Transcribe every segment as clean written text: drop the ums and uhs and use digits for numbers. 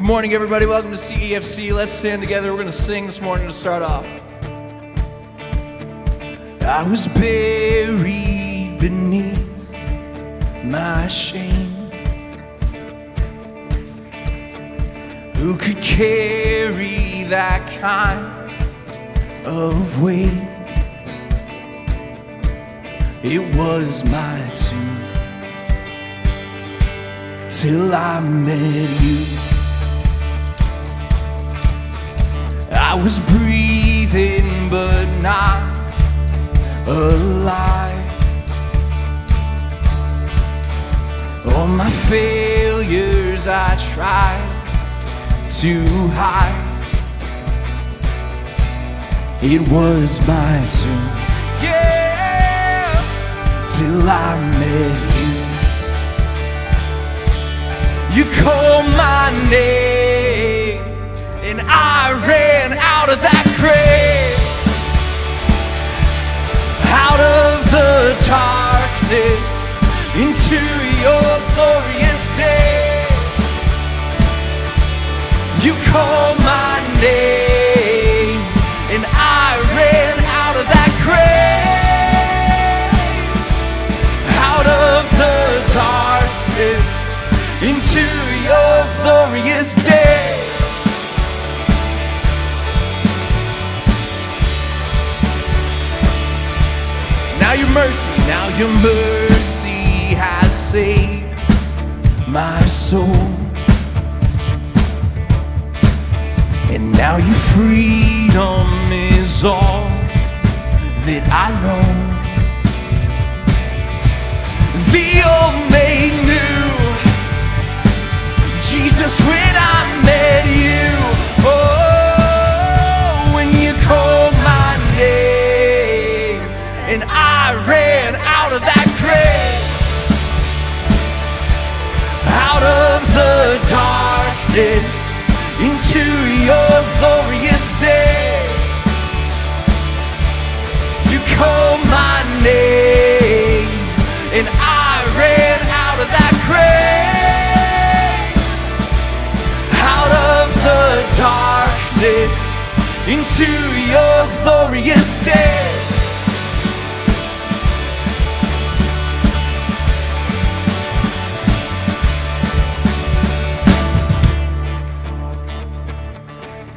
Morning, everybody. Welcome to CEFC. Let's stand together. We're going to sing this morning to start off. I was buried beneath my shame. Who could carry that kind of weight? It was my tomb till I met you. I was breathing but not alive. All my failures I tried to hide. It was my tomb, yeah, till I met you. You called my name and I ran out of that grave, out of the darkness into your glorious day. You called my name and I ran out of that grave, out of the darkness into your glorious day. Now your mercy has saved my soul. And now your freedom is all that I know. The old made new, Jesus, when I met you. Oh, when you called my name and I ran out of that grave, out of the darkness into your glorious day. You called my name and I ran out of that grave, out of the darkness into your glorious day.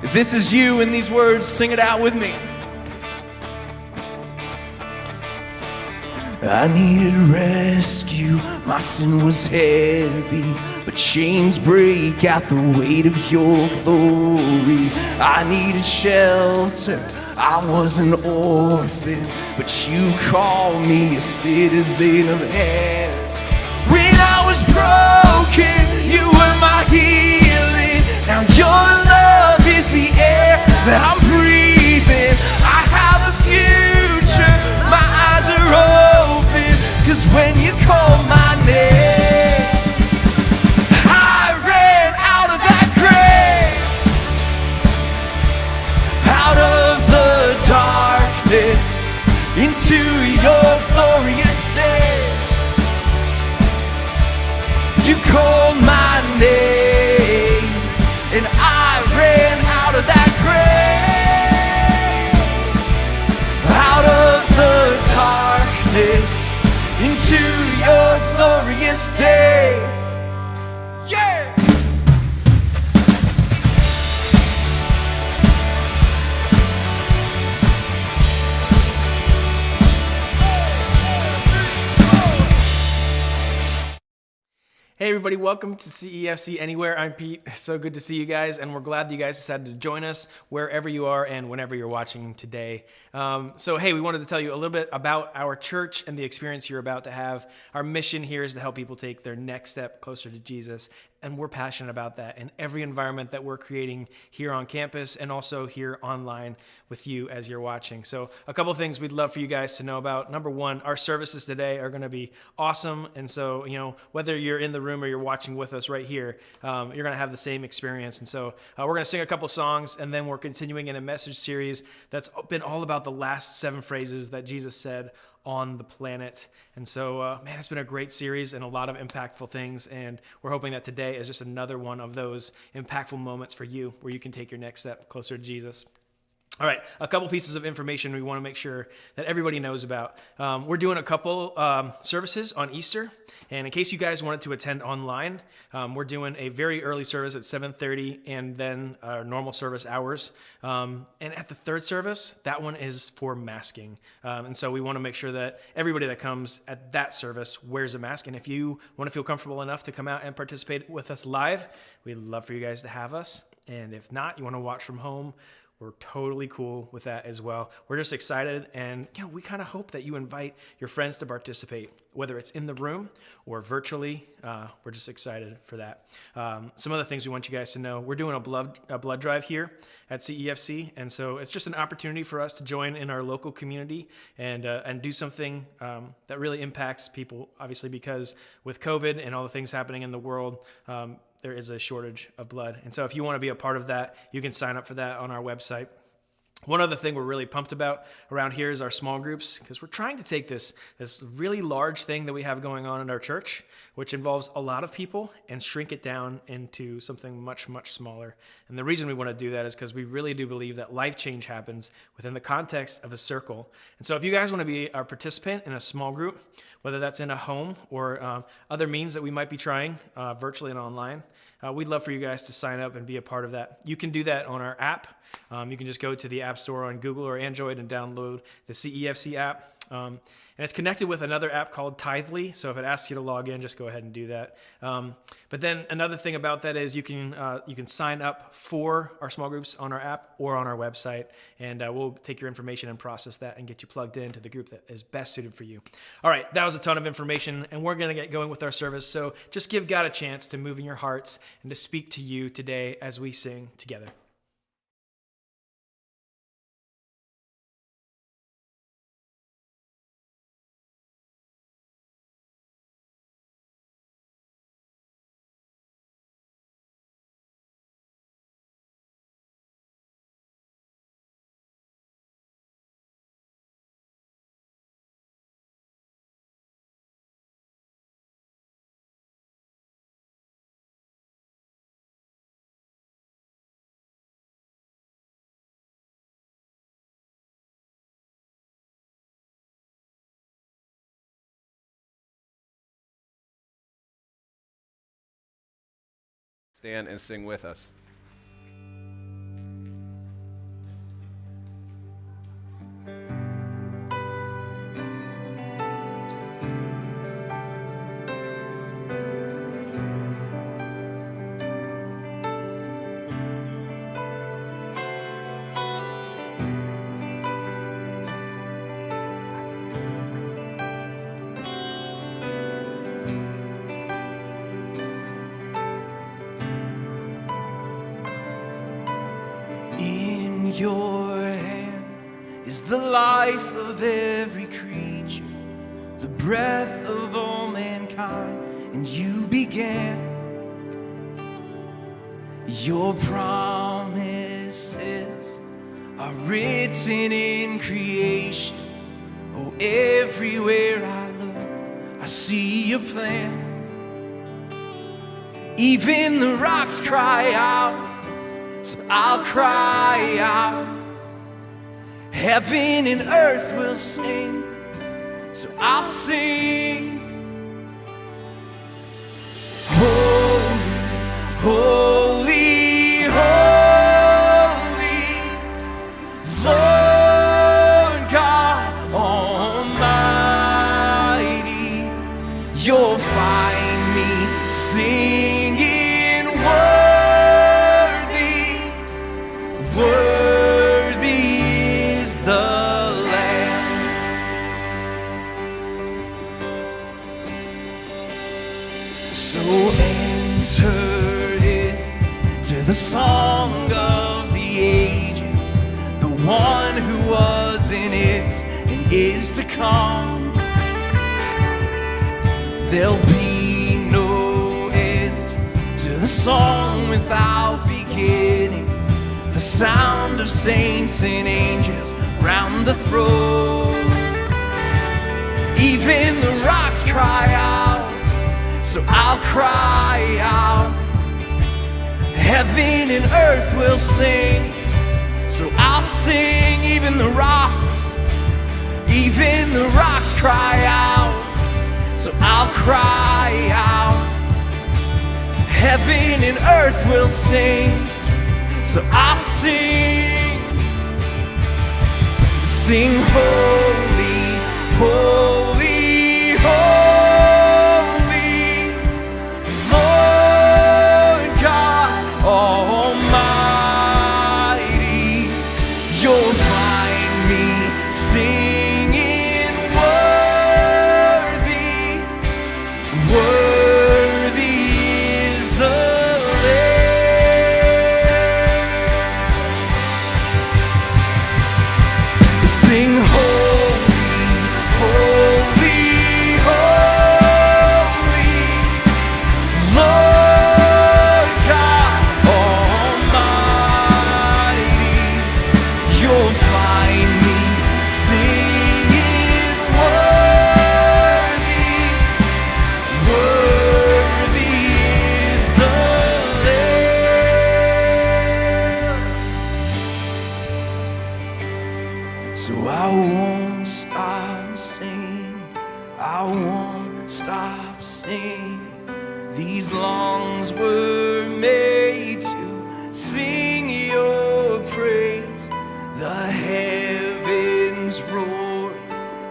If this is you in these words, sing it out with me. I needed rescue, my sin was heavy, but chains break at the weight of your glory. I needed shelter, I was an orphan, but you called me a citizen of heaven. When I was broken, you were my healing. Now your love is the air that I'm breathing. I have a future, my eyes are open, 'cause when you call my name, I ran out of that grave, out of the darkness into your glorious day. You called my name and I ran out of that grave, out of the darkness into your glorious day. Yeah! Hey everybody, welcome to CEFC Anywhere. I'm Pete. So good to see you guys, and we're glad that you guys decided to join us wherever you are and whenever you're watching today. So hey, we wanted to tell you a little bit about our church and the experience you're about to have. Our mission here is to help people take their next step closer to Jesus, and we're passionate about that in every environment that we're creating here on campus and also here online with you as you're watching. So a couple things we'd love for you guys to know about. Number one, our services today are going to be awesome, and so whether you're in the room or you're watching with us right here, you're going to have the same experience. And so we're going to sing a couple songs, and then we're continuing in a message series that's been all about the last 7 phrases that Jesus said on the planet. And so, man, it's been a great series and a lot of impactful things. And we're hoping that today is just another one of those impactful moments for you where you can take your next step closer to Jesus. All right, a couple pieces of information we want to make sure that everybody knows about. We're doing a couple services on Easter, and in case you guys wanted to attend online, we're doing a very early service at 7:30 and then our normal service hours. And at the third service, that one is for masking. And so we want to make sure that everybody that comes at that service wears a mask. And if you want to feel comfortable enough to come out and participate with us live, we'd love for you guys to have us. And if not, you want to watch from home, we're totally cool with that as well. We're just excited, and we kind of hope that you invite your friends to participate, whether it's in the room or virtually. We're just excited for that. Some other things we want you guys to know: we're doing a blood drive here at CEFC, and so it's just an opportunity for us to join in our local community and do something that really impacts people. Obviously, because with COVID and all the things happening in the world, there is a shortage of blood. And so if you want to be a part of that, you can sign up for that on our website. One other thing we're really pumped about around here is our small groups, because we're trying to take this really large thing that we have going on in our church, which involves a lot of people, and shrink it down into something much, much smaller. And the reason we want to do that is because we really do believe that life change happens within the context of a circle. And so if you guys want to be a participant in a small group, whether that's in a home or other means that we might be trying virtually and online, we'd love for you guys to sign up and be a part of that. You can do that on our app. You can just go to the App Store on Google or Android and download the CEFC app. And it's connected with another app called Tithely. So if it asks you to log in, just go ahead and do that. But then another thing about that is you can sign up for our small groups on our app or on our website, and we'll take your information and process that and get you plugged into the group that is best suited for you. All right, that was a ton of information, and we're going to get going with our service. So just give God a chance to move in your hearts and to speak to you today as we sing together. Stand and sing with us. Your hand is the life of every creature, the breath of all mankind, and you began. Your promises are written in creation. Oh, everywhere I look, I see your plan. Even the rocks cry out, so I'll cry out. Heaven and earth will sing, so I'll sing. Holy, holy, holy, Lord God Almighty. You'll find me singing. Worthy is the Lamb. So enter into the song of the ages, the one who was and is to come. There'll be no end to the song without beginning. The sound of saints and angels round the throne. Even the rocks cry out, so I'll cry out. Heaven and earth will sing, so I'll sing. Even the rocks cry out, so I'll cry out. Heaven and earth will sing, so I'll sing. Sing holy, holy, holy, Lord God Almighty. You'll find me singing worthy, worthy is the Lamb. Sing holy, holy, holy, Lord God Almighty. You'll find me singing worthy, worthy is the Lamb. So I won't stop singing, I won't stop singing. These lungs were made to sing your praise. The heavens roaring,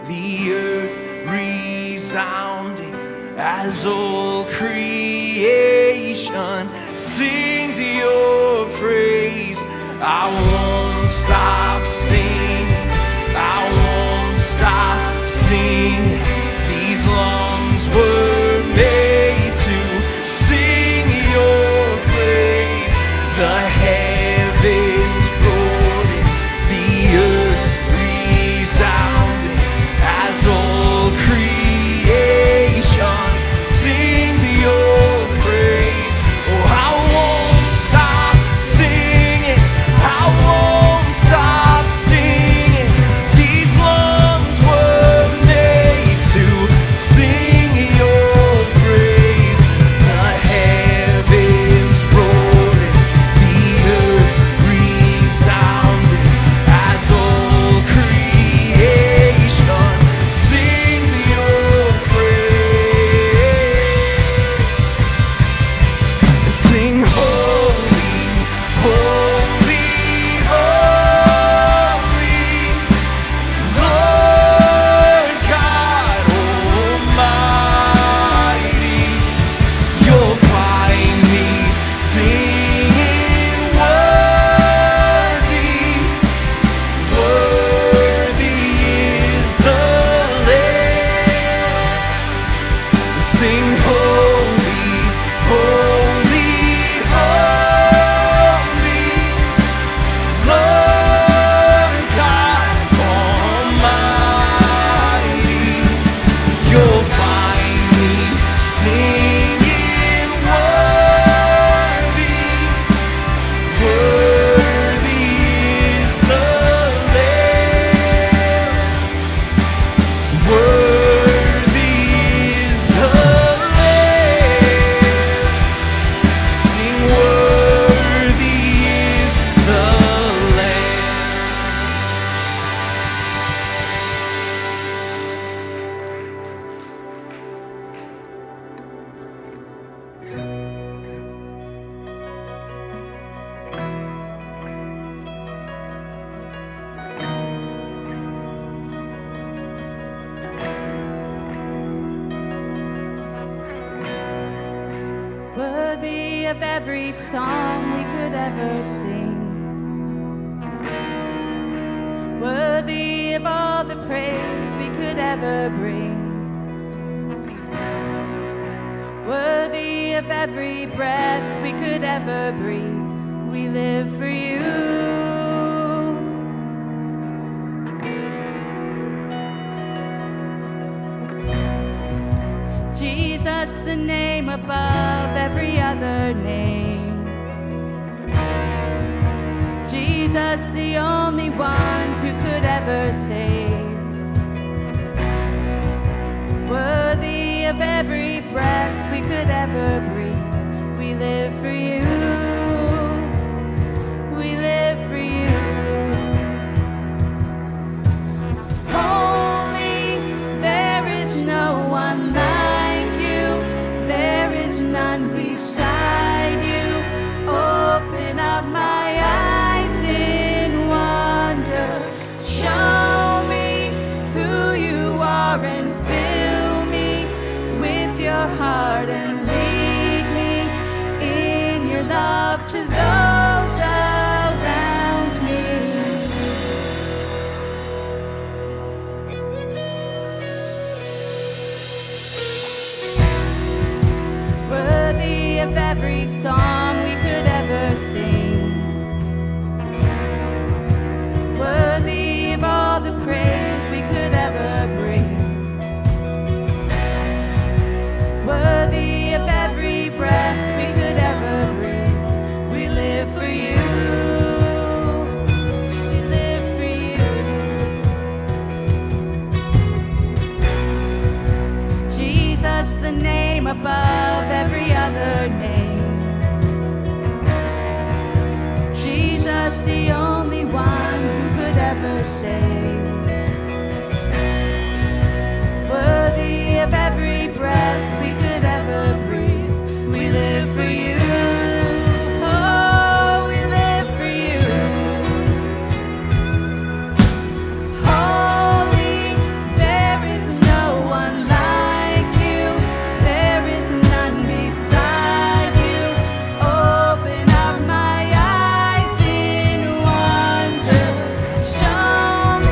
the earth resounding, as all creation sings your praise. I won't stop singing, I won't stop singing. These lungs were made to sing your praise. The heavens roaring, the earth resounding, as all creation sings your praise. Oh, I won't stop singing, I won't stop singing. These lungs were made to sing your praise. The heavens roaring, the earth resounding, as all creation sings your praise. Sing holy, holy, holy, Lord God Almighty. You'll find me singing worthy, worthy is the Lamb. Sing holy, holy, holy, Lord God Almighty. You'll find me singing worthy, worthy is the Lamb. Worthy is the Lamb. Sing worthy is the Lamb. Worthy of every song we could ever sing, worthy of all the praise we could ever bring, worthy of every breath we could ever breathe. We live for you. Jesus, the name above every other name. Jesus, the only one who could ever save. every breath we could ever breathe, we live for you. We live for you. Holy, there is no one like you. There is none beside you. Open up my eyes in wonder. Show me who you are and fill me with your heart and lead me in your love to those around me. Worthy of every song we could ever sing, worthy of all the praise we could ever bring, worthy of every breath we could ever breathe. We live for you. We live for you. Jesus, the name above every other name. Jesus, the only one who could ever save. Worthy of every breath we could ever breathe. We live for you. Oh, we live for you. Holy, there is no one like you. There is none beside you. Open up my eyes in wonder. Show me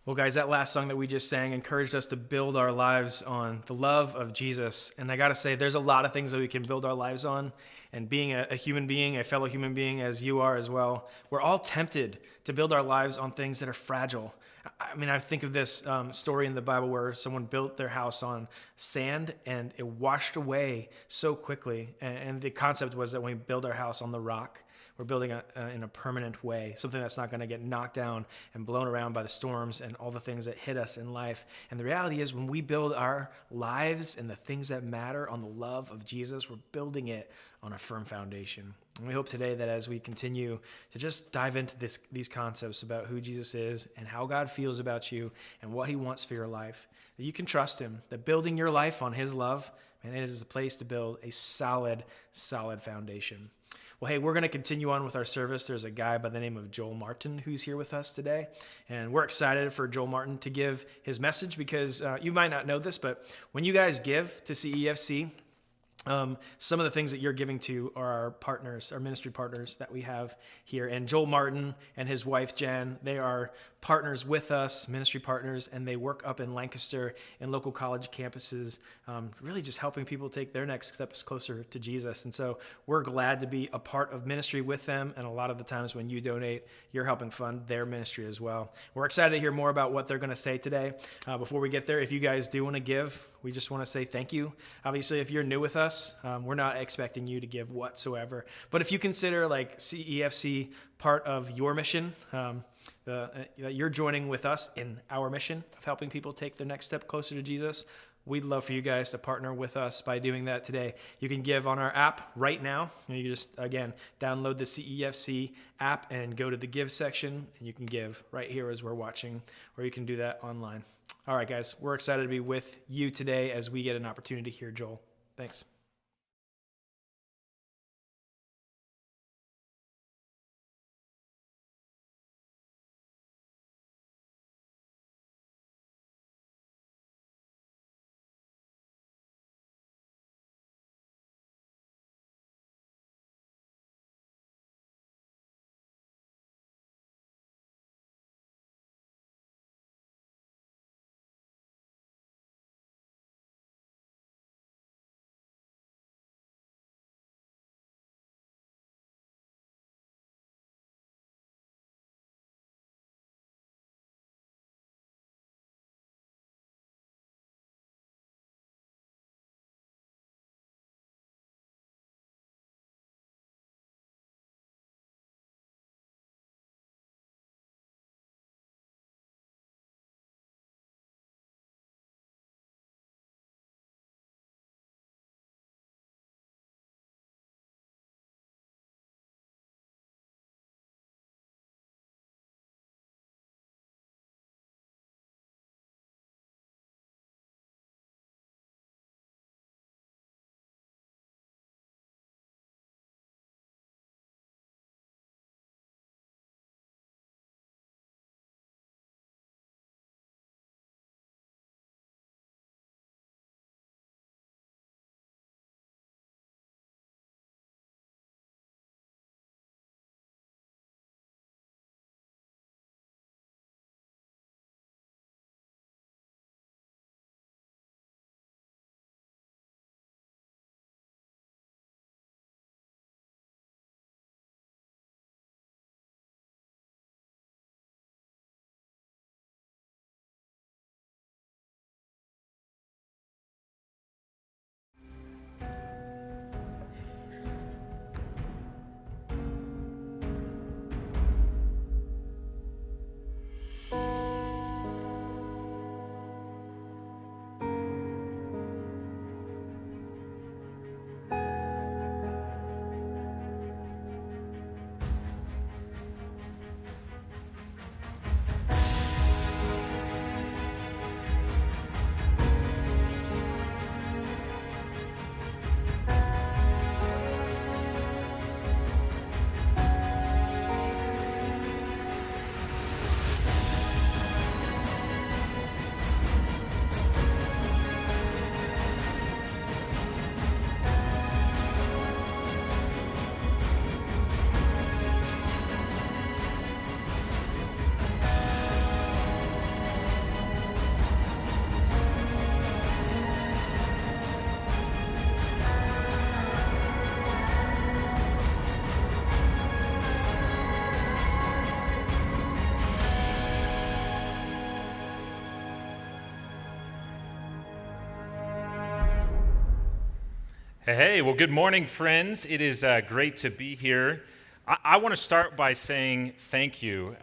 Well, guys, that last song that we just sang encouraged us to build our lives on the love of Jesus. And I got to say, there's a lot of things that we can build our lives on. And being a human being, a fellow human being, as you are as well, we're all tempted to build our lives on things that are fragile. I mean, I think of this story in the Bible where someone built their house on sand and it washed away so quickly. And the concept was that when we build our house on the rock, we're building in a permanent way, something that's not going to get knocked down and blown around by the storms and all the things that hit us in life. And the reality is, when we build our lives and the things that matter on the love of Jesus, we're building it on a firm foundation. And we hope today that as we continue to just dive into these concepts about who Jesus is and how God feels about you and what he wants for your life, that you can trust him, that building your life on his love, and it is a place to build a solid foundation. Well, hey, we're going to continue on with our service. There's a guy by the name of Joel Martin who's here with us today, and we're excited for Joel Martin to give his message because you might not know this, but when you guys give to CEFC, some of the things that you're giving to are our partners, our ministry partners that we have here. And Joel Martin and his wife, Jen, they are partners with us, ministry partners, and they work up in Lancaster in local college campuses, really just helping people take their next steps closer to Jesus. And so we're glad to be a part of ministry with them. And a lot of the times when you donate, you're helping fund their ministry as well. We're excited to hear more about what they're going to say today. Before we get there, if you guys do want to give, we just want to say thank you. Obviously, if you're new with us, we're not expecting you to give whatsoever. But if you consider like CEFC part of your mission, you're joining with us in our mission of helping people take their next step closer to Jesus, we'd love for you guys to partner with us by doing that today. You can give on our app right now. You can just, again, download the CEFC app and go to the Give section, and you can give right here as we're watching, or you can do that online. All right, guys, we're excited to be with you today as we get an opportunity to hear Joel. Thanks. Hey, well, good morning, friends. It is great to be here. I want to start by saying thank you.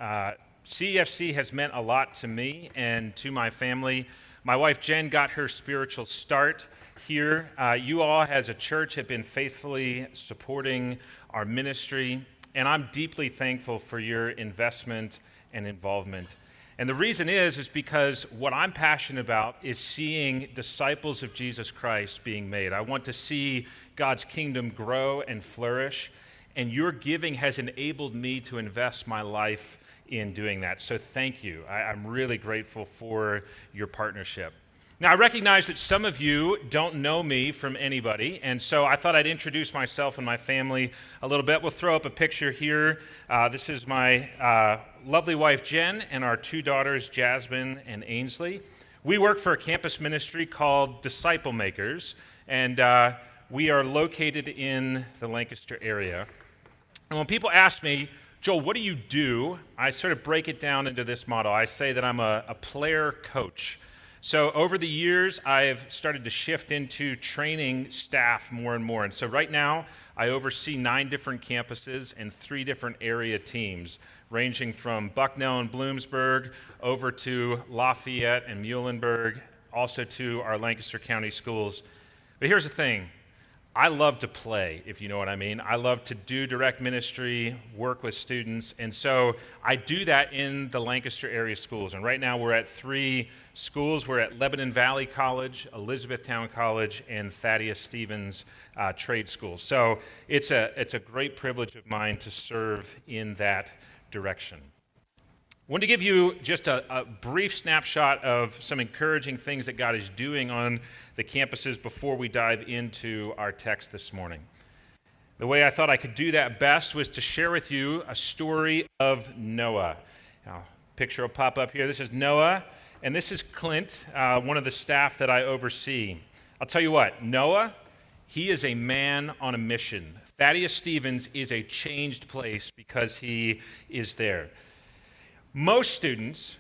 CEFC has meant a lot to me and to my family. My wife, Jen, got her spiritual start here. You all, as a church, have been faithfully supporting our ministry, and I'm deeply thankful for your investment and involvement. And the reason is because what I'm passionate about is seeing disciples of Jesus Christ being made. I want to see God's kingdom grow and flourish, and your giving has enabled me to invest my life in doing that. So thank you. I'm really grateful for your partnership. Now, I recognize that some of you don't know me from anybody, and so I thought I'd introduce myself and my family a little bit. We'll throw up a picture here. This is my lovely wife, Jen, and our two daughters, Jasmine and Ainsley. We work for a campus ministry called Disciple Makers, and we are located in the Lancaster area. And when people ask me, Joel, what do you do? I sort of break it down into this model. I say that I'm a player coach. So over the years, I've started to shift into training staff more and more. And so right now, I oversee 9 different campuses and 3 different area teams, ranging from Bucknell and Bloomsburg over to Lafayette and Muhlenberg, also to our Lancaster County schools. But here's the thing. I love to play, if you know what I mean. I love to do direct ministry, work with students, and so I do that in the Lancaster area schools. And right now we're at 3 schools. We're at Lebanon Valley College, Elizabethtown College, and Thaddeus Stevens Trade School. So it's a great privilege of mine to serve in that direction. I want to give you just a brief snapshot of some encouraging things that God is doing on the campuses before we dive into our text this morning. The way I thought I could do that best was to share with you a story of Noah. Now, picture will pop up here. This is Noah, and this is Clint, one of the staff that I oversee. I'll tell you what, Noah, he is a man on a mission. Thaddeus Stevens is a changed place because he is there. Most students,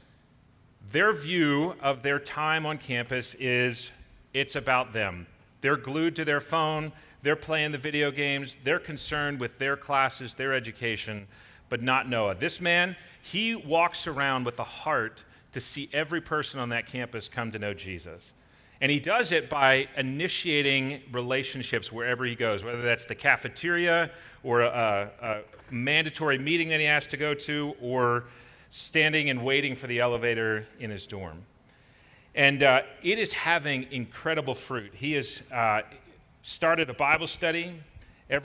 their view of their time on campus is it's about them. They're glued to their phone, they're playing the video games, they're concerned with their classes, their education, but not Noah. This man, he walks around with a heart to see every person on that campus come to know Jesus. And he does it by initiating relationships wherever he goes, whether that's the cafeteria or a mandatory meeting that he has to go to, or standing and waiting for the elevator in his dorm. And it is having incredible fruit. He has started a Bible study every